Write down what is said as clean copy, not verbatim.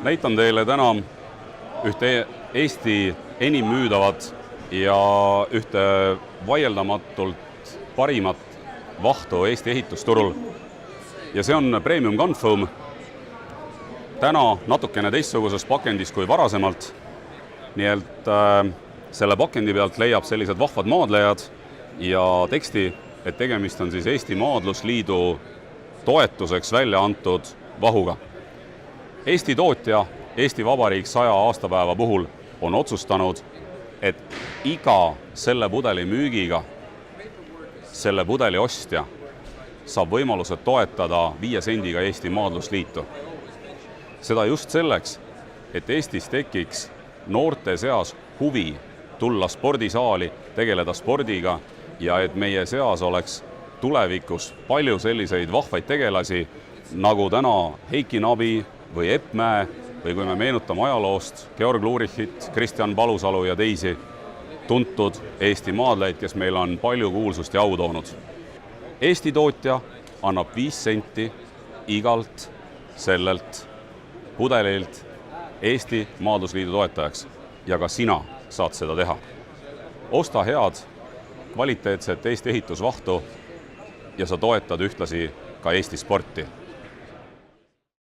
Näitan teile täna ühte Eesti enim müüdavat ja ühte vaieldamatult parimat vahtu Eesti ehitusturul. Ja see on Premium Gunfoam. Täna natukene teistsuguses pakendis kui varasemalt. Nii et selle pakendi pealt leiab sellised vahvad maadlejad ja teksti, et tegemist on siis Eesti Maadlusliidu toetuseks välja antud vahuga. Eesti tootja Eesti Vabariik 100 aastapäeva puhul on otsustanud, et iga selle pudeli müügiga selle pudeli ostja saab võimaluse toetada 5 sendiga Eesti Maadlusliitu. Seda just selleks, et Eestis tekiks noorte seas huvi tulla spordisaali, tegeleda spordiga ja et meie seas oleks tulevikus palju selliseid vahvaid tegelasi, nagu täna Heiki Nabi või Epp Mäe või kui me meenutame ajaloost Georg Lurichit, Kristjan Palusalu ja teisi tuntud Eesti maadleid, kes meil on palju kuulsust ja au toonud. Eesti tootja annab 5 senti igalt sellelt pudelilt Eesti Maadlusliidu toetajaks ja ka sina saad seda teha. Osta head, kvaliteetset Eesti ehitusvahtu ja sa toetad ühtlasi ka Eesti sporti.